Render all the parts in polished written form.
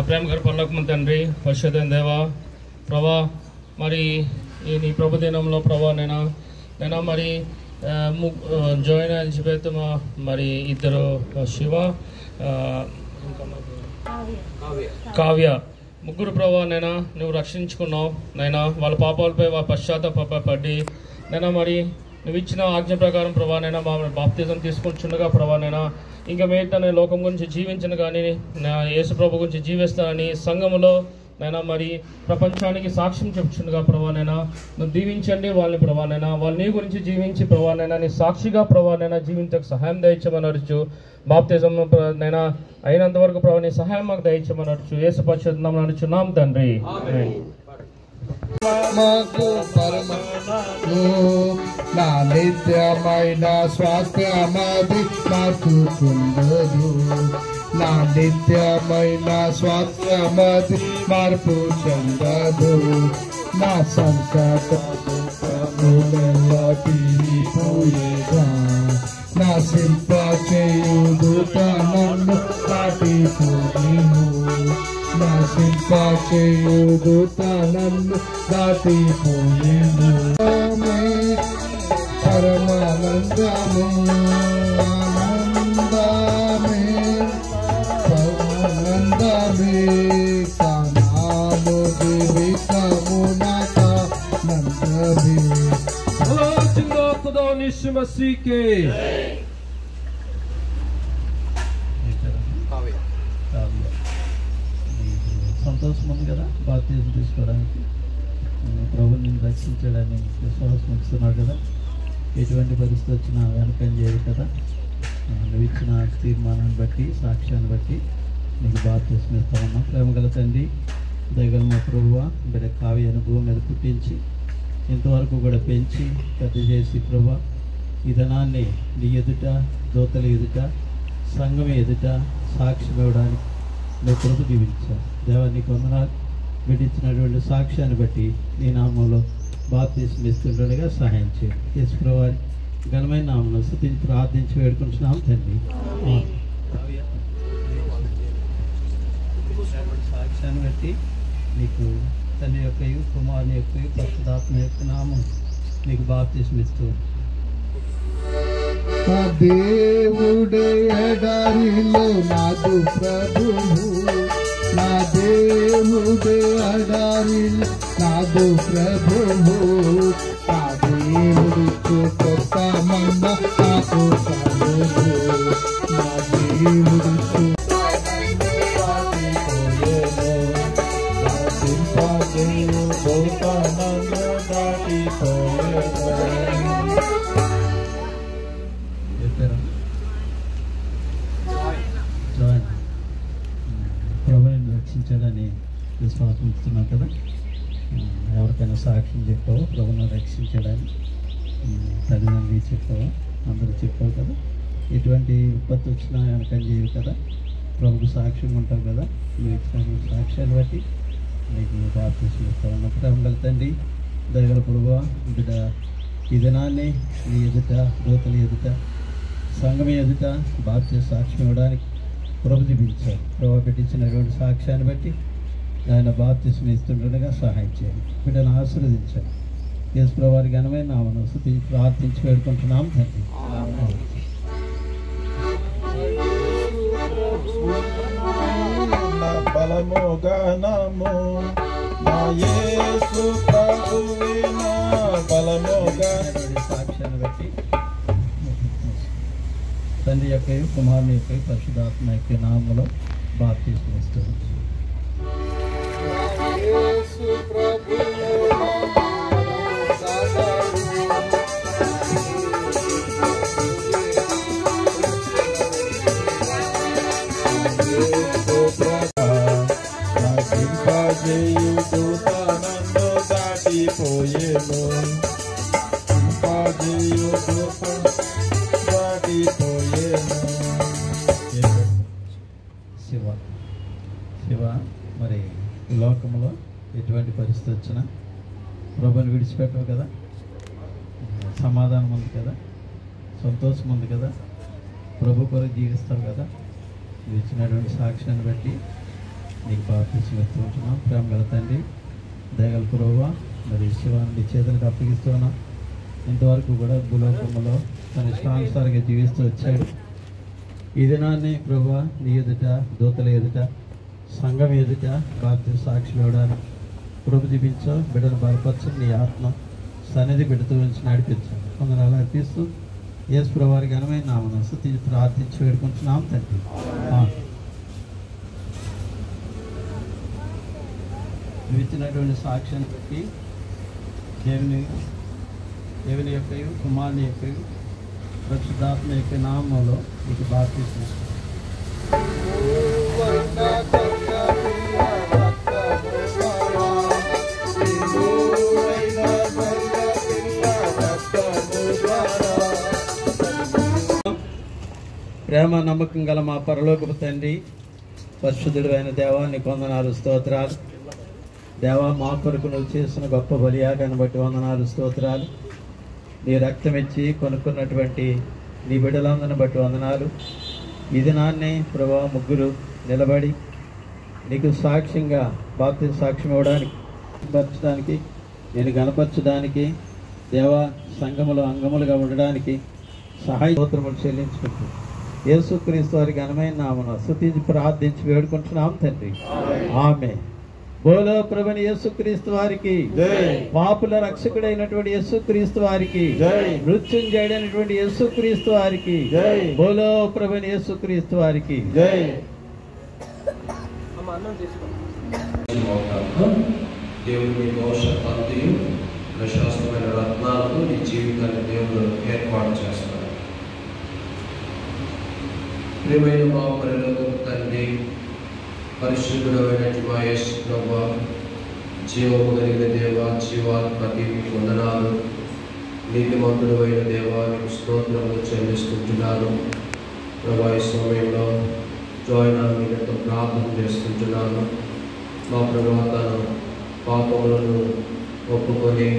ప్రేమ గారు పరలోకమందు తండ్రి పరిశుద్ధైన దేవా ప్రభా మరి ఈ ప్రభు దినంలో ప్రభా నేను మరి జాయిన్ ఎలిజబెత్ మరి ఇద్దరు శివ కావ్య ముగ్గురు ప్రభా నువ్వు రక్షించుకున్నావు నైనా వాళ్ళ పాపాలపై వాళ్ళ పశ్చాత్తాపడి మరి నువ్వు ఇచ్చిన ఆజ్ఞ ప్రకారం ప్రభా మా బాప్తిజం తీసుకుంటుండగా ప్రభా ఇంకా మిగతా లోకం గురించి జీవించను కానీ యేసు ప్రభు గురించి జీవిస్తానని సంఘములో మరి ప్రపంచానికి సాక్ష్యం చెప్తుండగా ప్రభా నువ్వు దీవించండి వాళ్ళని ప్రభా వాళ్ళు నీ గురించి జీవించి ప్రభా నీ సాక్షిగా ప్రభా జీవించకు సహాయం దయచేయమని అడుచు బాప్తిజం అయినంత వరకు ప్రభా నీ సహాయం మాకు దయచేయమని అడుచు యేసు పరిశుద్ధ నామమున అడుచున్నాం తండ్రి. మాకు నా నిత్యమైన స్వాస్థ్యమది మార్చుకుండదు నా నిత్యమైన స్వాస్థ్యమది మార్పు చెందదు నా సంకటములెల్లా తీరిపోయేగా నా సింప చేయుదుట నన్ను దాటిపోయేను నా సింప చేయుదుట నన్ను దాటిపోయేను పరమానందము ఆనందమే పరమానందమే కానాము జీవితము నాకానందమే. జిందా ఖుదా యీశు మసీహ్ కే సంతోషం ఉంది కదా బాప్తిజం తీసుకోవడానికి ప్రభు నిన్ను రక్షించడానికి విశ్వాసం ఇస్తున్నాడు కదా ఎటువంటి పరిస్థితి వచ్చినా వెనకని చేయదు కదా నువ్వు ఇచ్చిన తీర్మానాన్ని బట్టి సాక్ష్యాన్ని బట్టి నీకు బాప్తిజం ఇస్తా ఉన్నా ప్రేమ గల తండ్రి దయగల మా ప్రభువ బిడ్డ కావ్య అనుభవం మీద పుట్టించి ఇంతవరకు కూడా పెంచి పెద్ద చేసి ప్రభా ఈ ధనాన్ని నీ ఎదుట దోతల ఎదుట సంఘం ఎదుట సాక్ష్యం ఇవ్వడానికి నువ్వు కృప దీవించావు దేవా నీకు వందనాలు బిడ్డించినటువంటి సాక్ష్యాన్ని బట్టి నీ నామంలో బాప్తిజం ఇస్తుండగా సహాయం చేయండి యేసు ప్రభువారి ఘనమైన నామంలో స్తుతించి ప్రార్థించి వేడుకుంటున్నాం తండ్రి. సాక్ష్యాన్ని బట్టి నీకు తండ్రి యొక్క కుమారుని యొక్క పరిశుద్ధాత్మ యొక్క నామం నీకు బాప్తిజం ఇస్తూ దేవుడే ఎడారిలో నాదు ప్రభువు నా దేవుడే ఎడారిలో నాదు ప్రభువు నా దేవుడికి కొత్త మన్న నాకు కలుగు నా దేవుడికి రక్షించాడని విశ్వాసం ఇస్తున్నావు కదా. ఎవరికైనా సాక్ష్యం చెప్పావు ప్రభువును రక్షించాడని, తల్లిదండ్రులు చెప్పావు, అందరూ చెప్పావు కదా. ఎటువంటి విపత్తు వచ్చినా వెనకని చేయవు కదా, ప్రభుకు సాక్ష్యంగా ఉంటావు కదా. నువ్వు ఇచ్చిన సాక్ష్యాలు బట్టి నీకు బాప్తిసం ఇస్తావు. ప్రేమ గల తండ్రి, దయగల ప్రభువా, బిడ్డ ఈ దినాన్ని నీ ఎదుట, దూతల ఎదుట, సంఘం ఎదుట బాప్తిసం సాక్ష్యం ఇవ్వడానికి ప్రభు చూపించావు. ప్రభు పెట్టించినటువంటి సాక్ష్యాన్ని బట్టి ఆయన బాప్తిసం ఇస్తుండగా సహాయం చేయండి. బిడ్డను ఆశీర్వదించాను. యేసు ప్రభువారి ఘనమైన నామమున స్తుతించి ప్రార్థించి వేడుకుంటున్నాం తండ్రి. బలము గణము నా యేసు ప్రభువిన బలముగా సాక్ష్యాన్ని బట్టి తండ్రి యొక్క కుమారుని యొక్క పరిశుద్ధాత్మ యొక్క నామములో బాప్తిసం ఇస్తున్నాం. నన్ను దాటిపోయేను, దాటిపోయేను. శివ శివ మరి ఈ లోకంలో ఎటువంటి పరిస్థితి వచ్చినా ప్రభుని విడిచిపెట్టవు కదా, సమాధానం ఉంది కదా, సంతోషం ఉంది కదా, ప్రభు కొరకు జీవిస్తావు కదా. నువ్వు ఇచ్చినటువంటి సాక్ష్యాన్ని బట్టి నీకు బాప్తిసం ఇస్తున్నాం. ప్రేమ గల తండ్రి, దయగల ప్రభువా, మరి శివాన్ని చేతులకు అప్పగిస్తున్నా. ఇంతవరకు కూడా భూలోకంలో తన ఇష్టానుసారంగా జీవిస్తూ వచ్చాడు. ఈ దినాన్ని ప్రభువా నీ ఎదుట, దూతల ఎదుట, సంఘం ఎదుట బాప్తిసం సాక్షులు ఇవ్వడానికి ప్రభు చూపించావు. బిడ్డను బలపరచు, నీ ఆత్మ సన్నిధి బిడ్డతో నుంచి నడిపించావు. కొందరు అర్పిస్తూ యేసు ప్రభువారి ఘనమైన నామమున స్తుతించి ప్రార్థించి వేడుకుంటున్నాం తండ్రి. నువ్వు ఇచ్చినటువంటి సాక్ష్యాన్ని బట్టి దేవుని యొక్క కుమారుని యొక్క పరిశుద్ధాత్మ యొక్క నామంలో నీకు బాప్తిసం ఇస్తున్నాను. ప్రేమ నమ్మకం గల మా పరలోకపు తండ్రి, పరిశుద్ధుడు అయిన దేవా నీకు వందనాలు, స్తోత్రాలు. దేవా మా కొరకు నువ్వు చేసిన గొప్ప బలియాగాన్ని బట్టి వందనాలు, స్తోత్రాలు. నీ రక్తం ఇచ్చి కొనుక్కున్నటువంటి నీ బిడ్డలందరిని బట్టి వందనాలు. ఈ దినాన్ని ప్రభా ముగ్గురు నిలబడి నీకు సాక్ష్యంగా బాప్తిసం సాక్ష్యం ఇవ్వడానికి, పరచడానికి, నేను గణపరచడానికి, దేవా సంఘములో అంగములుగా ఉండడానికి సహాయ స్తోత్రములు చెల్లించుకుంటూ యేసుక్రీస్తు వారి ఘనమైన నామమున స్తుతించి ప్రార్థించి వేడుకుంటున్నాం తండ్రి. ఆమేన్. బోలో ప్రభుని యేసుక్రీస్తు వారికి జై. పాపుల రక్షకుడైనటువంటి యేసుక్రీస్తు వారికి జై. మృత్యుంజయుడైనటువంటి యేసుక్రీస్తు వారికి జై. బోలో ప్రభుని యేసుక్రీస్తు వారికి జై. దేవుని భవిష్యత్తు ప్రశాస్తమైన రత్నాలతో నీ జీవితాన్ని దేవుడు ఏర్పాటు చేస్తాడు. ప్రియమైన మా పరలోకపు తండ్రి, పరిశుద్ధుడైన మా యేసు ప్రభువా, జీవము కలిగిన దేవా, జీవాత్మకి వందనాలు. నీతిమంతుడు అయిన దేవా, నీకు స్తోత్రములు చెల్లిస్తుంటున్నాను. ప్రభా ఈ సమయంలో జాయినాలతో ప్రార్థన చేస్తుంటున్నాను. మా ప్రభువా తన పాపములను ఒప్పుకొని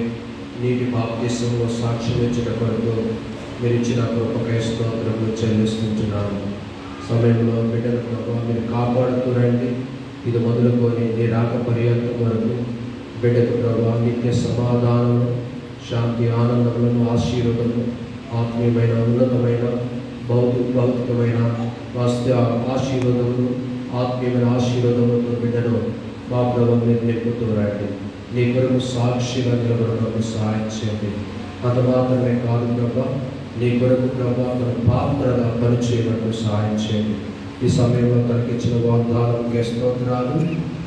నీటి బాప్తిసంలో సాక్ష్యం ఇచ్చిన కొరకు మీరు ఇచ్చిన కృపకై స్తోత్రములు చెల్లిస్తుంటున్నాను. సమయంలో బిడ్డల ప్రభావ మీరు కాపాడుతూ రండి. ఇది మొదలుకొని నీ రాక పర్యంతం వరకు బిడ్డకు ప్రభావ నిత్య సమాధానం, శాంతి, ఆనందములను, ఆశీర్వాదము, ఆత్మీయమైన, ఉన్నతమైన, భౌతికమైన వాస్తవ ఆశీర్వాదములు, ఆత్మీయమైన ఆశీర్వాదములతో బిడ్డను మా ప్రభావం మీరు నింపుతూ రండి. నీ కొరకు సాక్షిగా నిలబడడానికి సహాయం చేయండి. అంత మాత్రమే కాదు ప్రభా, నీ కొరకు ప్రభా తన పాత్రగా పనిచేయడానికి సహాయం చేయండి. ఈ సమయంలో తనకిచ్చిన వాగ్దానం స్తోత్రాలు.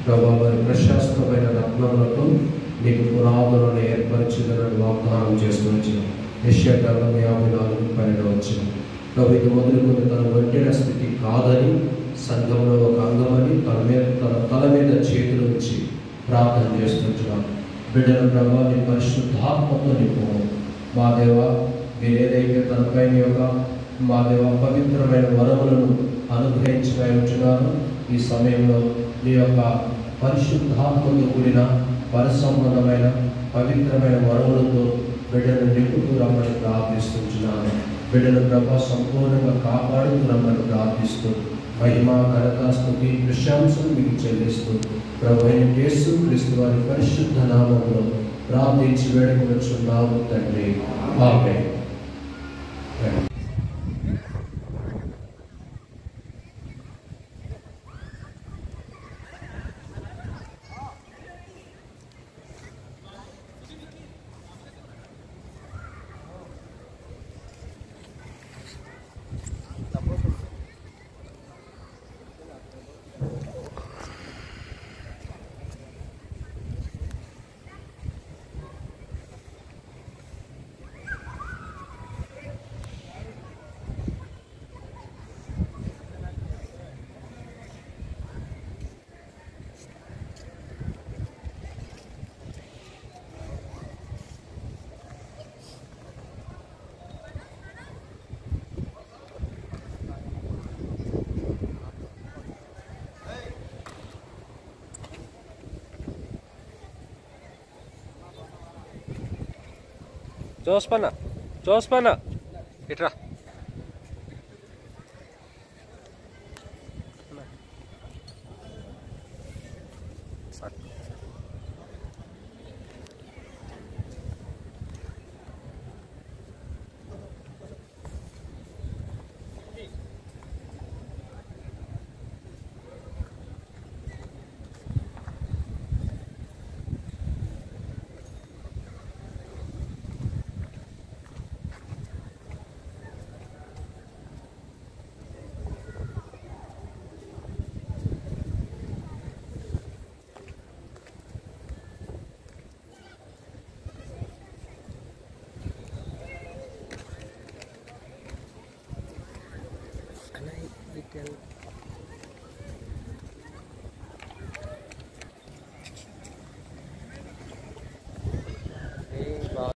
ప్రభా వారి ప్రశస్తమైన రత్నములతో నీకు పునాదులను ఏర్పరిచిందని వాగ్దానం చేస్తూ యెషయా 54:12 వచ్చిన ప్రభు ఇది మొదలుకొని తన ఒంటిన స్థితి కాదని, సంఘంలో ఒక అంగమని, తన తల మీద బిడ్డల ప్రభావ నీ పరిశుద్ధాత్మతో నింపు మా దేవ. మీరు ఏదైతే తనపై యొక్క మా దేవ పవిత్రమైన వరములను అనుగ్రహించగా ఉంటున్నారు, ఈ సమయంలో నీ యొక్క పరిశుద్ధాత్మతో కూడిన పరిసంబంధమైన పవిత్రమైన వరములతో బిడ్డను నింపుతూ రమ్మని ప్రార్థిస్తున్నాను. బిడ్డను ప్రభా సంపూర్ణంగా కాపాడుతూ రమ్మని ప్రార్థిస్తూ మహిమ ఘనత స్తుతి ప్రశంసలు మీకు చెల్లిస్తూ ప్రభు అయిన యేసు క్రీస్తు వారి పరిశుద్ధ నామములో ప్రార్థించి వేడుకొనుచున్నాము తండ్రి. ఆమేన్. జోస్పన్న ఇట్రా. Can I